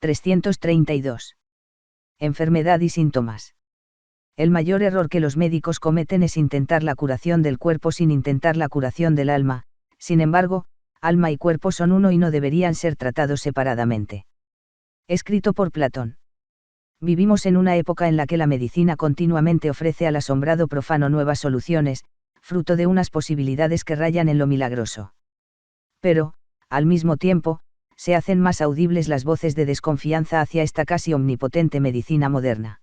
332. Enfermedad y síntomas. El mayor error que los médicos cometen es intentar la curación del cuerpo sin intentar la curación del alma. Sin embargo, alma y cuerpo son uno y no deberían ser tratados separadamente. Escrito por Platón. Vivimos en una época en la que la medicina continuamente ofrece al asombrado profano nuevas soluciones, fruto de unas posibilidades que rayan en lo milagroso. Pero, al mismo tiempo, se hacen más audibles las voces de desconfianza hacia esta casi omnipotente medicina moderna.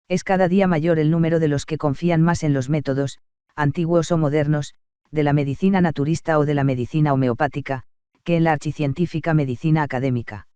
Es cada día mayor el número de los que confían más en los métodos, antiguos o modernos, de la medicina naturista o de la medicina homeopática, que en la archicientífica medicina académica.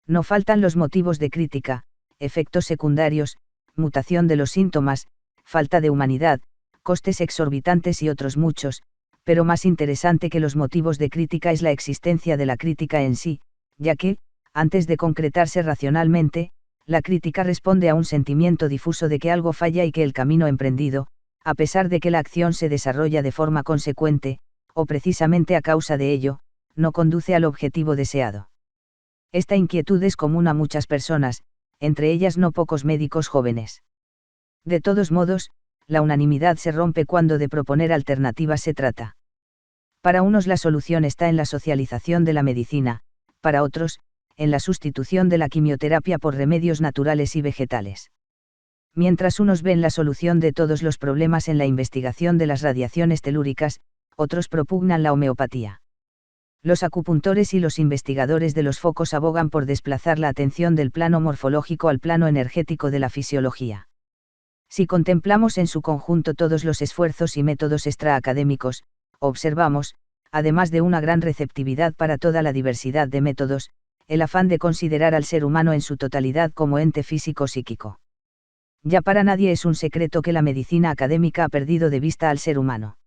No faltan los motivos de crítica, efectos secundarios, mutación de los síntomas, falta de humanidad, costes exorbitantes y otros muchos, pero más interesante que los motivos de crítica es la existencia de la crítica en sí, ya que, antes de concretarse racionalmente, la crítica responde a un sentimiento difuso de que algo falla y que el camino emprendido, a pesar de que la acción se desarrolla de forma consecuente, o precisamente a causa de ello, no conduce al objetivo deseado. Esta inquietud es común a muchas personas, entre ellas no pocos médicos jóvenes. De todos modos, la unanimidad se rompe cuando de proponer alternativas se trata. Para unos la solución está en la socialización de la medicina, para otros, en la sustitución de la quimioterapia por remedios naturales y vegetales. Mientras unos ven la solución de todos los problemas en la investigación de las radiaciones telúricas, otros propugnan la homeopatía. Los acupuntores y los investigadores de los focos abogan por desplazar la atención del plano morfológico al plano energético de la fisiología. Si contemplamos en su conjunto todos los esfuerzos y métodos extraacadémicos, observamos, además de una gran receptividad para toda la diversidad de métodos, el afán de considerar al ser humano en su totalidad como ente físico-psíquico. Ya para nadie es un secreto que la medicina académica ha perdido de vista al ser humano.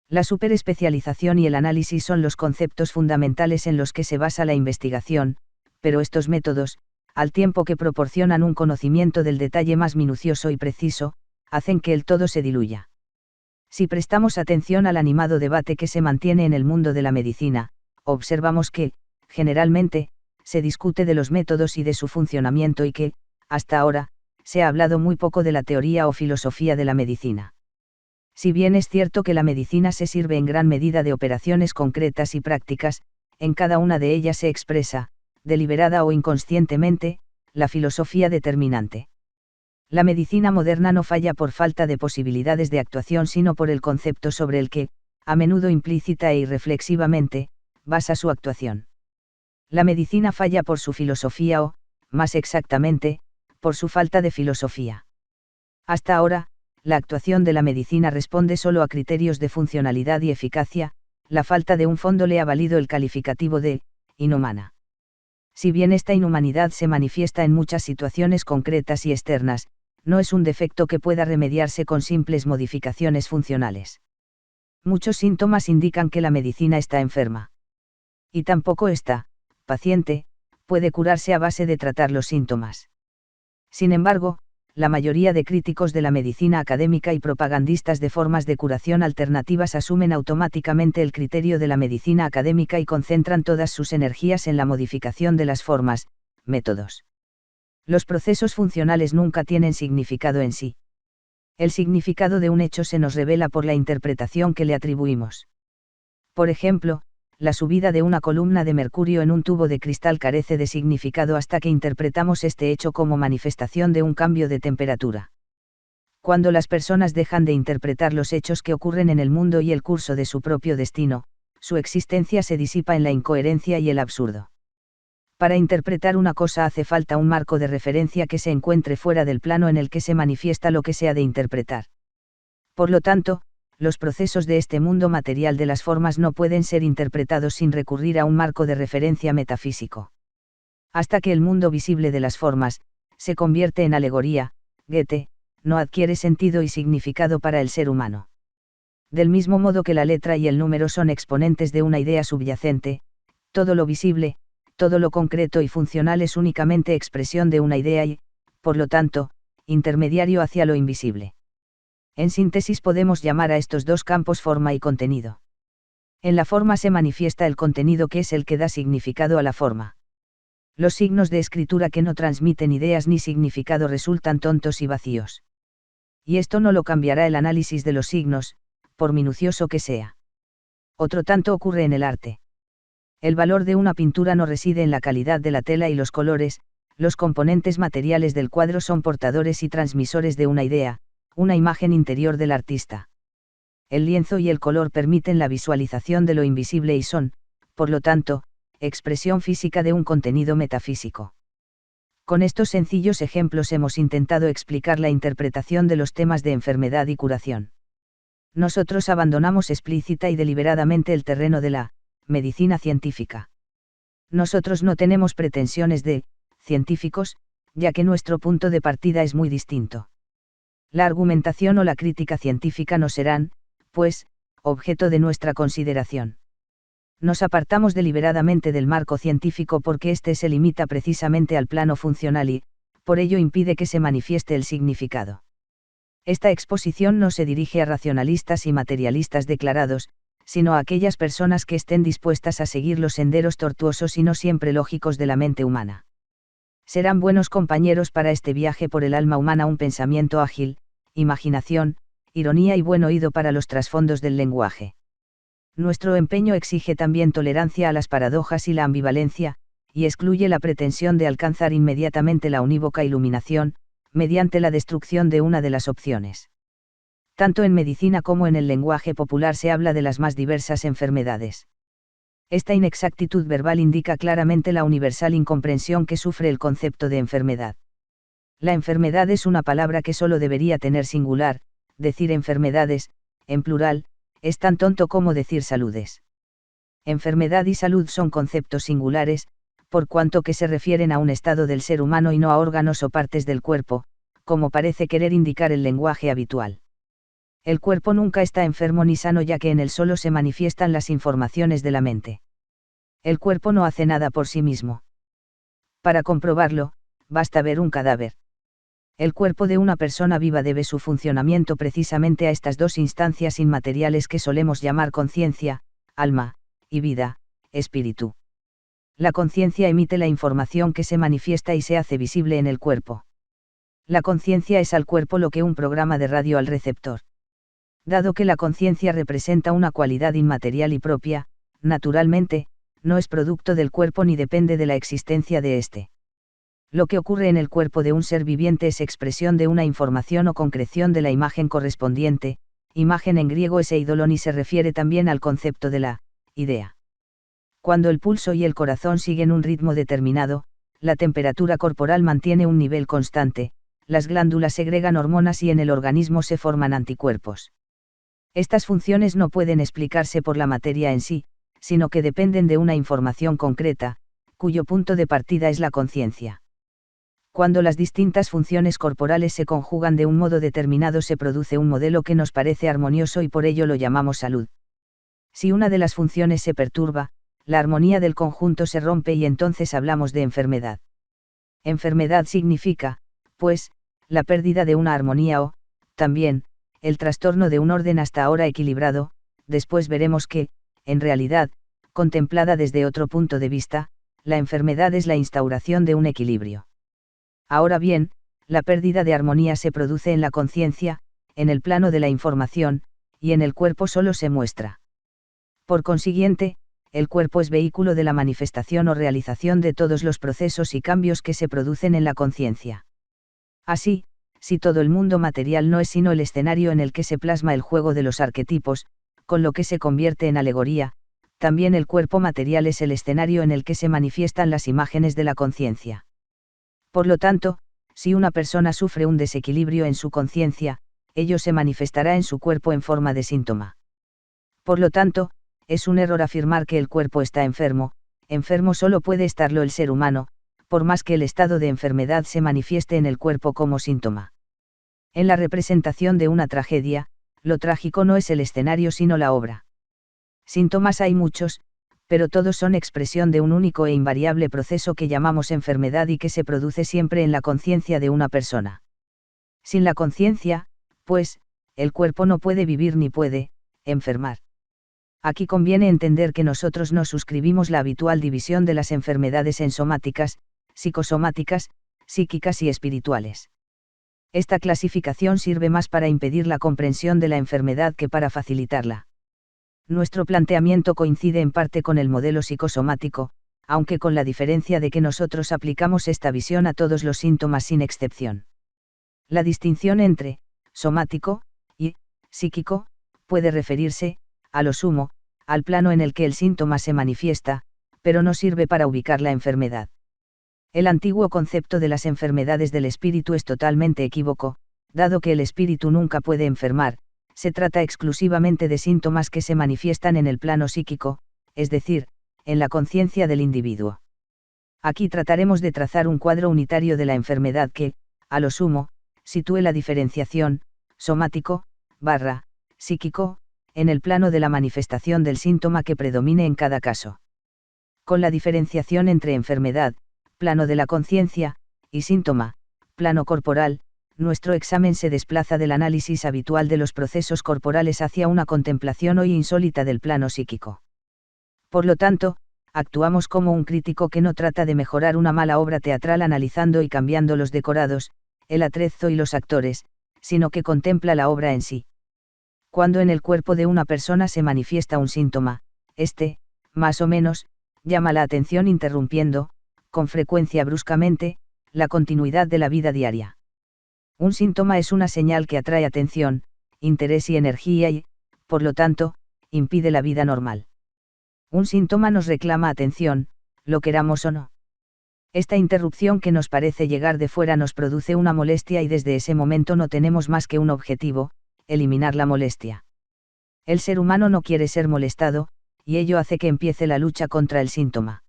La superespecialización y el análisis son los conceptos fundamentales en los que se basa la investigación, pero estos métodos, al tiempo que proporcionan un conocimiento del detalle más minucioso y preciso, hacen que el todo se diluya. Si prestamos atención al animado debate que se mantiene en el mundo de la medicina, observamos que, generalmente, se discute de los métodos y de su funcionamiento y que, hasta ahora, se ha hablado muy poco de la teoría o filosofía de la medicina. Si bien es cierto que la medicina se sirve en gran medida de operaciones concretas y prácticas, en cada una de ellas se expresa, deliberada o inconscientemente, la filosofía determinante. La medicina moderna no falla por falta de posibilidades de actuación sino por el concepto sobre el que, a menudo implícita e irreflexivamente, basa su actuación. La medicina falla por su filosofía o, más exactamente, por su falta de filosofía. Hasta ahora, la actuación de la medicina responde solo a criterios de funcionalidad y eficacia, la falta de un fondo le ha valido el calificativo de inhumana. Si bien esta inhumanidad se manifiesta en muchas situaciones concretas y externas, no es un defecto que pueda remediarse con simples modificaciones funcionales. Muchos síntomas indican que la medicina está enferma. Y tampoco esta paciente puede curarse a base de tratar los síntomas. Sin embargo, la mayoría de críticos de la medicina académica y propagandistas de formas de curación alternativas asumen automáticamente el criterio de la medicina académica y concentran todas sus energías en la modificación de las formas, métodos. Los procesos funcionales nunca tienen significado en sí. El significado de un hecho se nos revela por la interpretación que le atribuimos. Por ejemplo, la subida de una columna de mercurio en un tubo de cristal carece de significado hasta que interpretamos este hecho como manifestación de un cambio de temperatura. Cuando las personas dejan de interpretar los hechos que ocurren en el mundo y el curso de su propio destino, su existencia se disipa en la incoherencia y el absurdo. Para interpretar una cosa hace falta un marco de referencia que se encuentre fuera del plano en el que se manifiesta lo que se ha de interpretar. Por lo tanto, los procesos de este mundo material de las formas no pueden ser interpretados sin recurrir a un marco de referencia metafísico. Hasta que el mundo visible de las formas se convierte en alegoría, Goethe, no adquiere sentido y significado para el ser humano. Del mismo modo que la letra y el número son exponentes de una idea subyacente, todo lo visible, todo lo concreto y funcional es únicamente expresión de una idea y, por lo tanto, intermediario hacia lo invisible. En síntesis podemos llamar a estos dos campos forma y contenido. En la forma se manifiesta el contenido que es el que da significado a la forma. Los signos de escritura que no transmiten ideas ni significado resultan tontos y vacíos. Y esto no lo cambiará el análisis de los signos, por minucioso que sea. Otro tanto ocurre en el arte. El valor de una pintura no reside en la calidad de la tela y los colores, los componentes materiales del cuadro son portadores y transmisores de una idea, una imagen interior del artista. El lienzo y el color permiten la visualización de lo invisible y son, por lo tanto, expresión física de un contenido metafísico. Con estos sencillos ejemplos hemos intentado explicar la interpretación de los temas de enfermedad y curación. Nosotros abandonamos explícita y deliberadamente el terreno de la medicina científica. Nosotros no tenemos pretensiones de científicos, ya que nuestro punto de partida es muy distinto. La argumentación o la crítica científica no serán, pues, objeto de nuestra consideración. Nos apartamos deliberadamente del marco científico porque éste se limita precisamente al plano funcional y, por ello impide que se manifieste el significado. Esta exposición no se dirige a racionalistas y materialistas declarados, sino a aquellas personas que estén dispuestas a seguir los senderos tortuosos y no siempre lógicos de la mente humana. Serán buenos compañeros para este viaje por el alma humana un pensamiento ágil, imaginación, ironía y buen oído para los trasfondos del lenguaje. Nuestro empeño exige también tolerancia a las paradojas y la ambivalencia, y excluye la pretensión de alcanzar inmediatamente la unívoca iluminación, mediante la destrucción de una de las opciones. Tanto en medicina como en el lenguaje popular se habla de las más diversas enfermedades. Esta inexactitud verbal indica claramente la universal incomprensión que sufre el concepto de enfermedad. La enfermedad es una palabra que solo debería tener singular, decir enfermedades, en plural, es tan tonto como decir saludes. Enfermedad y salud son conceptos singulares, por cuanto que se refieren a un estado del ser humano y no a órganos o partes del cuerpo, como parece querer indicar el lenguaje habitual. El cuerpo nunca está enfermo ni sano ya que en él solo se manifiestan las informaciones de la mente. El cuerpo no hace nada por sí mismo. Para comprobarlo, basta ver un cadáver. El cuerpo de una persona viva debe su funcionamiento precisamente a estas dos instancias inmateriales que solemos llamar conciencia, alma, y vida, espíritu. La conciencia emite la información que se manifiesta y se hace visible en el cuerpo. La conciencia es al cuerpo lo que un programa de radio al receptor. Dado que la conciencia representa una cualidad inmaterial y propia, naturalmente, no es producto del cuerpo ni depende de la existencia de éste. Lo que ocurre en el cuerpo de un ser viviente es expresión de una información o concreción de la imagen correspondiente, imagen en griego es eidolon y se refiere también al concepto de la idea. Cuando el pulso y el corazón siguen un ritmo determinado, la temperatura corporal mantiene un nivel constante, las glándulas segregan hormonas y en el organismo se forman anticuerpos. Estas funciones no pueden explicarse por la materia en sí, sino que dependen de una información concreta, cuyo punto de partida es la conciencia. Cuando las distintas funciones corporales se conjugan de un modo determinado se produce un modelo que nos parece armonioso y por ello lo llamamos salud. Si una de las funciones se perturba, la armonía del conjunto se rompe y entonces hablamos de enfermedad. Enfermedad significa, pues, la pérdida de una armonía o, también, el trastorno de un orden hasta ahora equilibrado. Después veremos que, en realidad, contemplada desde otro punto de vista, la enfermedad es la instauración de un equilibrio. Ahora bien, la pérdida de armonía se produce en la conciencia, en el plano de la información, y en el cuerpo solo se muestra. Por consiguiente, el cuerpo es vehículo de la manifestación o realización de todos los procesos y cambios que se producen en la conciencia. Así, si todo el mundo material no es sino el escenario en el que se plasma el juego de los arquetipos, con lo que se convierte en alegoría, también el cuerpo material es el escenario en el que se manifiestan las imágenes de la conciencia. Por lo tanto, si una persona sufre un desequilibrio en su conciencia, ello se manifestará en su cuerpo en forma de síntoma. Por lo tanto, es un error afirmar que el cuerpo está enfermo solo puede estarlo el ser humano, por más que el estado de enfermedad se manifieste en el cuerpo como síntoma. En la representación de una tragedia, lo trágico no es el escenario sino la obra. Síntomas hay muchos, pero todos son expresión de un único e invariable proceso que llamamos enfermedad y que se produce siempre en la conciencia de una persona. Sin la conciencia, pues, el cuerpo no puede vivir ni puede enfermar. Aquí conviene entender que nosotros no suscribimos la habitual división de las enfermedades en somáticas, psicosomáticas, psíquicas y espirituales. Esta clasificación sirve más para impedir la comprensión de la enfermedad que para facilitarla. Nuestro planteamiento coincide en parte con el modelo psicosomático, aunque con la diferencia de que nosotros aplicamos esta visión a todos los síntomas sin excepción. La distinción entre somático y psíquico puede referirse, a lo sumo, al plano en el que el síntoma se manifiesta, pero no sirve para ubicar la enfermedad. El antiguo concepto de las enfermedades del espíritu es totalmente equívoco, dado que el espíritu nunca puede enfermar, se trata exclusivamente de síntomas que se manifiestan en el plano psíquico, es decir, en la conciencia del individuo. Aquí trataremos de trazar un cuadro unitario de la enfermedad que, a lo sumo, sitúe la diferenciación, somático, psíquico, en el plano de la manifestación del síntoma que predomine en cada caso. Con la diferenciación entre enfermedad, plano de la conciencia, y síntoma, plano corporal, nuestro examen se desplaza del análisis habitual de los procesos corporales hacia una contemplación hoy insólita del plano psíquico. Por lo tanto, actuamos como un crítico que no trata de mejorar una mala obra teatral analizando y cambiando los decorados, el atrezo y los actores, sino que contempla la obra en sí. Cuando en el cuerpo de una persona se manifiesta un síntoma, este, más o menos, llama la atención interrumpiendo, con frecuencia bruscamente, la continuidad de la vida diaria. Un síntoma es una señal que atrae atención, interés y energía y, por lo tanto, impide la vida normal. Un síntoma nos reclama atención, lo queramos o no. Esta interrupción que nos parece llegar de fuera nos produce una molestia y desde ese momento no tenemos más que un objetivo, eliminar la molestia. El ser humano no quiere ser molestado, y ello hace que empiece la lucha contra el síntoma.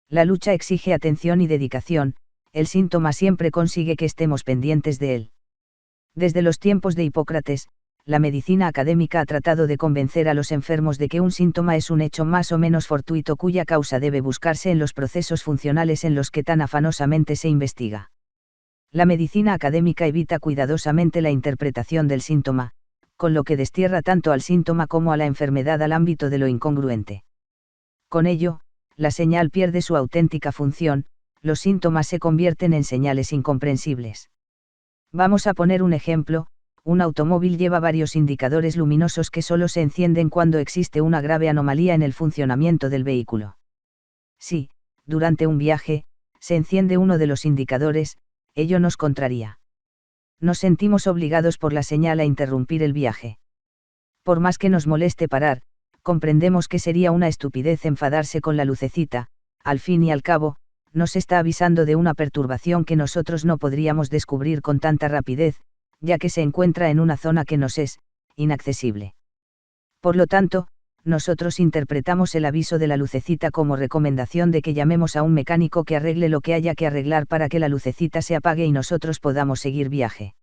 La lucha exige atención y dedicación, el síntoma siempre consigue que estemos pendientes de él. Desde los tiempos de Hipócrates, la medicina académica ha tratado de convencer a los enfermos de que un síntoma es un hecho más o menos fortuito cuya causa debe buscarse en los procesos funcionales en los que tan afanosamente se investiga. La medicina académica evita cuidadosamente la interpretación del síntoma, con lo que destierra tanto al síntoma como a la enfermedad al ámbito de lo incongruente. Con ello, la señal pierde su auténtica función, los síntomas se convierten en señales incomprensibles. Vamos a poner un ejemplo. Un automóvil lleva varios indicadores luminosos que solo se encienden cuando existe una grave anomalía en el funcionamiento del vehículo. Si, durante un viaje, se enciende uno de los indicadores, ello nos contraría. Nos sentimos obligados por la señal a interrumpir el viaje. Por más que nos moleste parar, comprendemos que sería una estupidez enfadarse con la lucecita, al fin y al cabo, nos está avisando de una perturbación que nosotros no podríamos descubrir con tanta rapidez, ya que se encuentra en una zona que nos es inaccesible. Por lo tanto, nosotros interpretamos el aviso de la lucecita como recomendación de que llamemos a un mecánico que arregle lo que haya que arreglar para que la lucecita se apague y nosotros podamos seguir viaje.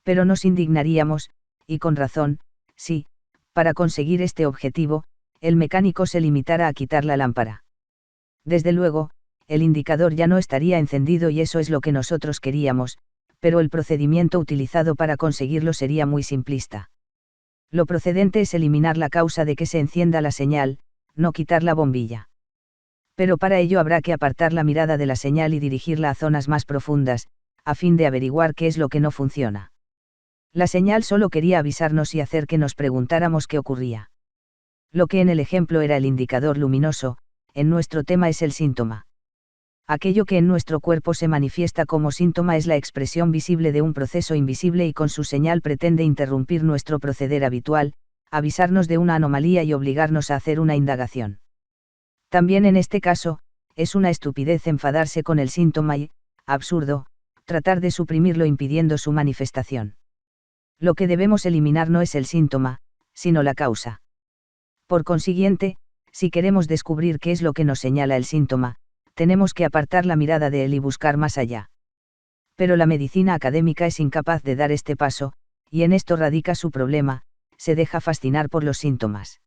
Pero nos indignaríamos, y con razón, si, para conseguir este objetivo, el mecánico se limitara a quitar la lámpara. Desde luego, el indicador ya no estaría encendido y eso es lo que nosotros queríamos, pero el procedimiento utilizado para conseguirlo sería muy simplista. Lo procedente es eliminar la causa de que se encienda la señal, no quitar la bombilla. Pero para ello habrá que apartar la mirada de la señal y dirigirla a zonas más profundas, a fin de averiguar qué es lo que no funciona. La señal solo quería avisarnos y hacer que nos preguntáramos qué ocurría. Lo que en el ejemplo era el indicador luminoso, en nuestro tema es el síntoma. Aquello que en nuestro cuerpo se manifiesta como síntoma es la expresión visible de un proceso invisible y con su señal pretende interrumpir nuestro proceder habitual, avisarnos de una anomalía y obligarnos a hacer una indagación. También en este caso, es una estupidez enfadarse con el síntoma y, absurdo, tratar de suprimirlo impidiendo su manifestación. Lo que debemos eliminar no es el síntoma, sino la causa. Por consiguiente, si queremos descubrir qué es lo que nos señala el síntoma, tenemos que apartar la mirada de él y buscar más allá. Pero la medicina académica es incapaz de dar este paso, y en esto radica su problema, se deja fascinar por los síntomas.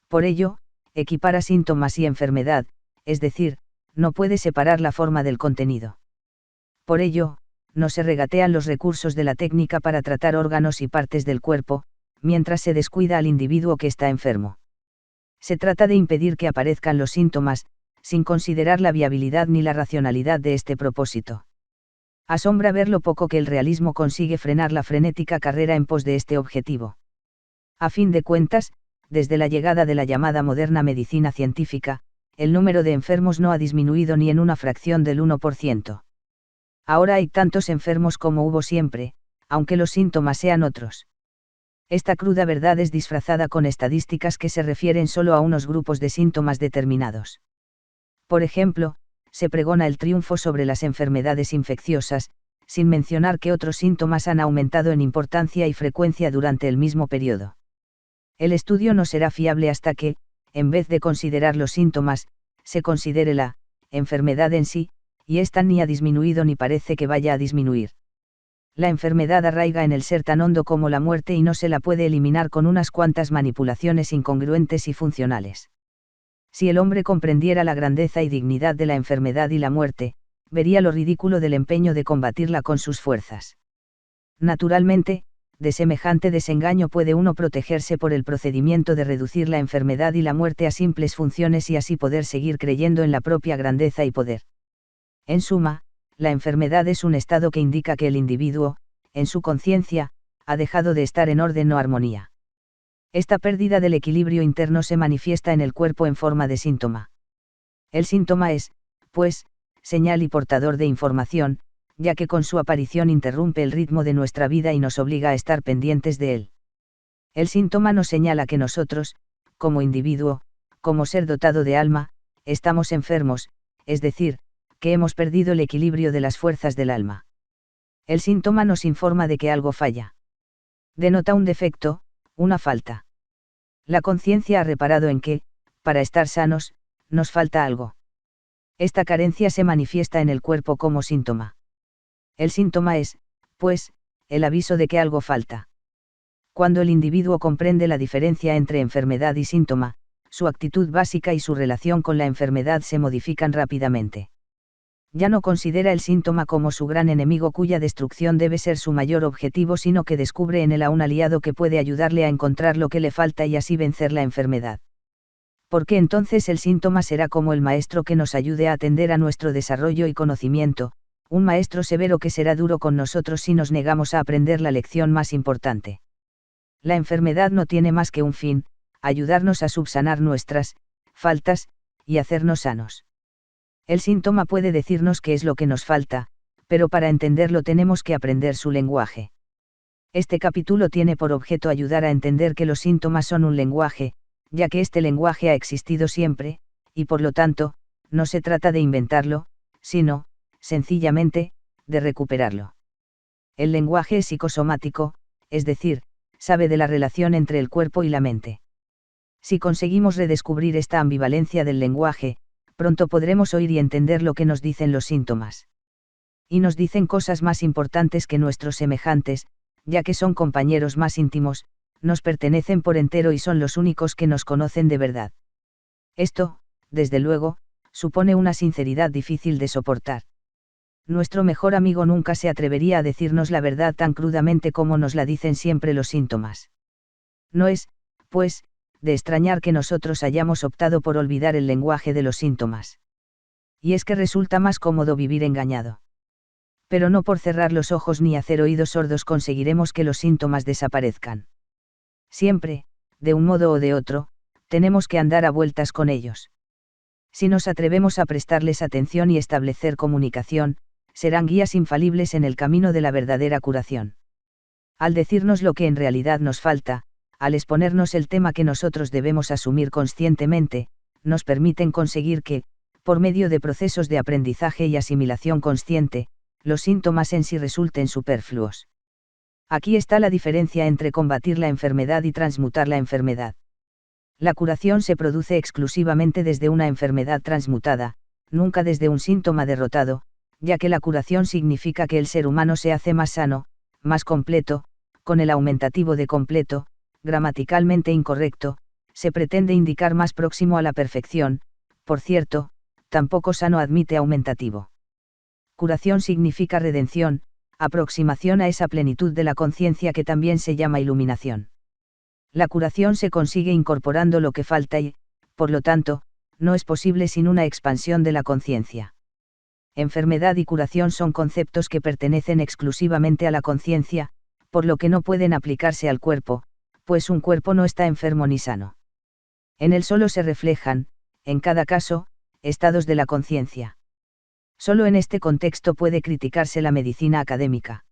Por ello, equipara síntomas y enfermedad, es decir, no puede separar la forma del contenido. Por ello, no se regatean los recursos de la técnica para tratar órganos y partes del cuerpo, mientras se descuida al individuo que está enfermo. Se trata de impedir que aparezcan los síntomas, sin considerar la viabilidad ni la racionalidad de este propósito. Asombra ver lo poco que el realismo consigue frenar la frenética carrera en pos de este objetivo. A fin de cuentas, desde la llegada de la llamada moderna medicina científica, el número de enfermos no ha disminuido ni en una fracción del 1%. Ahora hay tantos enfermos como hubo siempre, aunque los síntomas sean otros. Esta cruda verdad es disfrazada con estadísticas que se refieren solo a unos grupos de síntomas determinados. Por ejemplo, se pregona el triunfo sobre las enfermedades infecciosas, sin mencionar que otros síntomas han aumentado en importancia y frecuencia durante el mismo periodo. El estudio no será fiable hasta que, en vez de considerar los síntomas, se considere la enfermedad en sí, y esta ni ha disminuido ni parece que vaya a disminuir. La enfermedad arraiga en el ser tan hondo como la muerte y no se la puede eliminar con unas cuantas manipulaciones incongruentes y funcionales. Si el hombre comprendiera la grandeza y dignidad de la enfermedad y la muerte, vería lo ridículo del empeño de combatirla con sus fuerzas. Naturalmente, de semejante desengaño puede uno protegerse por el procedimiento de reducir la enfermedad y la muerte a simples funciones y así poder seguir creyendo en la propia grandeza y poder. En suma, la enfermedad es un estado que indica que el individuo, en su conciencia, ha dejado de estar en orden o armonía. Esta pérdida del equilibrio interno se manifiesta en el cuerpo en forma de síntoma. El síntoma es, pues, señal y portador de información, ya que con su aparición interrumpe el ritmo de nuestra vida y nos obliga a estar pendientes de él. El síntoma nos señala que nosotros, como individuo, como ser dotado de alma, estamos enfermos, es decir, que hemos perdido el equilibrio de las fuerzas del alma. El síntoma nos informa de que algo falla. Denota un defecto, una falta. La conciencia ha reparado en que, para estar sanos, nos falta algo. Esta carencia se manifiesta en el cuerpo como síntoma. El síntoma es, pues, el aviso de que algo falta. Cuando el individuo comprende la diferencia entre enfermedad y síntoma, su actitud básica y su relación con la enfermedad se modifican rápidamente. Ya no considera el síntoma como su gran enemigo cuya destrucción debe ser su mayor objetivo, sino que descubre en él a un aliado que puede ayudarle a encontrar lo que le falta y así vencer la enfermedad. Porque entonces el síntoma será como el maestro que nos ayude a atender a nuestro desarrollo y conocimiento, un maestro severo que será duro con nosotros si nos negamos a aprender la lección más importante. La enfermedad no tiene más que un fin, ayudarnos a subsanar nuestras faltas y hacernos sanos. El síntoma puede decirnos qué es lo que nos falta, pero para entenderlo tenemos que aprender su lenguaje. Este capítulo tiene por objeto ayudar a entender que los síntomas son un lenguaje, ya que este lenguaje ha existido siempre, y por lo tanto, no se trata de inventarlo, sino, sencillamente, de recuperarlo. El lenguaje es psicosomático, es decir, sabe de la relación entre el cuerpo y la mente. Si conseguimos redescubrir esta ambivalencia del lenguaje, pronto podremos oír y entender lo que nos dicen los síntomas. Y nos dicen cosas más importantes que nuestros semejantes, ya que son compañeros más íntimos, nos pertenecen por entero y son los únicos que nos conocen de verdad. Esto, desde luego, supone una sinceridad difícil de soportar. Nuestro mejor amigo nunca se atrevería a decirnos la verdad tan crudamente como nos la dicen siempre los síntomas. No es, pues, de extrañar que nosotros hayamos optado por olvidar el lenguaje de los síntomas. Y es que resulta más cómodo vivir engañado. Pero no por cerrar los ojos ni hacer oídos sordos conseguiremos que los síntomas desaparezcan. Siempre, de un modo o de otro, tenemos que andar a vueltas con ellos. Si nos atrevemos a prestarles atención y establecer comunicación, serán guías infalibles en el camino de la verdadera curación. Al decirnos lo que en realidad nos falta, al exponernos el tema que nosotros debemos asumir conscientemente, nos permiten conseguir que, por medio de procesos de aprendizaje y asimilación consciente, los síntomas en sí resulten superfluos. Aquí está la diferencia entre combatir la enfermedad y transmutar la enfermedad. La curación se produce exclusivamente desde una enfermedad transmutada, nunca desde un síntoma derrotado, ya que la curación significa que el ser humano se hace más sano, más completo, con el aumentativo de completo, gramaticalmente incorrecto, se pretende indicar más próximo a la perfección, por cierto, tampoco sano admite aumentativo. Curación significa redención, aproximación a esa plenitud de la conciencia que también se llama iluminación. La curación se consigue incorporando lo que falta y, por lo tanto, no es posible sin una expansión de la conciencia. Enfermedad y curación son conceptos que pertenecen exclusivamente a la conciencia, por lo que no pueden aplicarse al cuerpo, pues un cuerpo no está enfermo ni sano. En él solo se reflejan, en cada caso, estados de la conciencia. Solo en este contexto puede criticarse la medicina académica.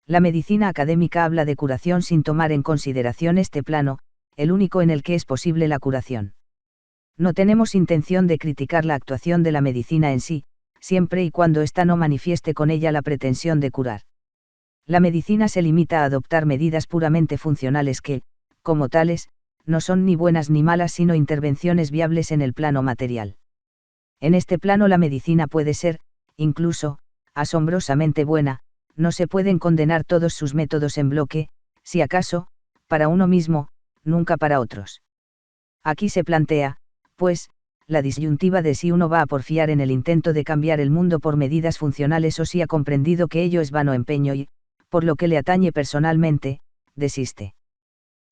La medicina académica habla de curación sin tomar en consideración este plano, el único en el que es posible la curación. No tenemos intención de criticar la actuación de la medicina en sí, siempre y cuando ésta no manifieste con ella la pretensión de curar. La medicina se limita a adoptar medidas puramente funcionales que, como tales, no son ni buenas ni malas sino intervenciones viables en el plano material. En este plano la medicina puede ser, incluso, asombrosamente buena, no se pueden condenar todos sus métodos en bloque, si acaso, para uno mismo, nunca para otros. Aquí se plantea, pues, la disyuntiva de si uno va a porfiar en el intento de cambiar el mundo por medidas funcionales o si ha comprendido que ello es vano empeño y, por lo que le atañe personalmente, desiste.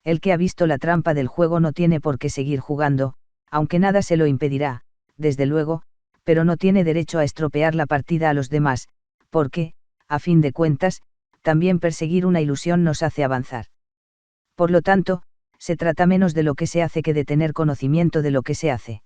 El que ha visto la trampa del juego no tiene por qué seguir jugando, aunque nada se lo impedirá, desde luego, pero no tiene derecho a estropear la partida a los demás, porque, a fin de cuentas, también perseguir una ilusión nos hace avanzar. Por lo tanto, se trata menos de lo que se hace que de tener conocimiento de lo que se hace.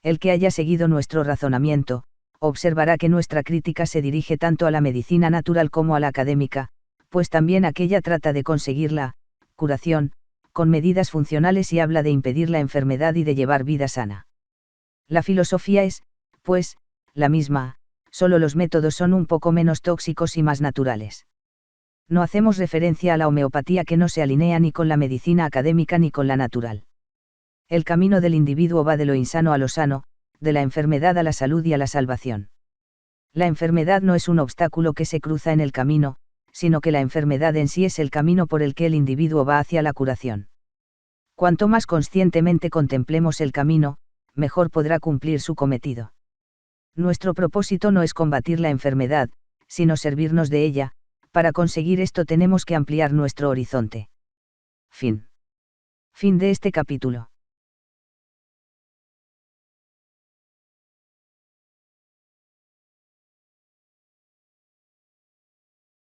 El que haya seguido nuestro razonamiento, observará que nuestra crítica se dirige tanto a la medicina natural como a la académica, pues también aquella trata de conseguir la curación, con medidas funcionales y habla de impedir la enfermedad y de llevar vida sana. La filosofía es, pues, la misma, solo los métodos son un poco menos tóxicos y más naturales. No hacemos referencia a la homeopatía que no se alinea ni con la medicina académica ni con la natural. El camino del individuo va de lo insano a lo sano, de la enfermedad a la salud y a la salvación. La enfermedad no es un obstáculo que se cruza en el camino, sino que la enfermedad en sí es el camino por el que el individuo va hacia la curación. Cuanto más conscientemente contemplemos el camino, mejor podrá cumplir su cometido. Nuestro propósito no es combatir la enfermedad, sino servirnos de ella. Para conseguir esto tenemos que ampliar nuestro horizonte. Fin de este capítulo.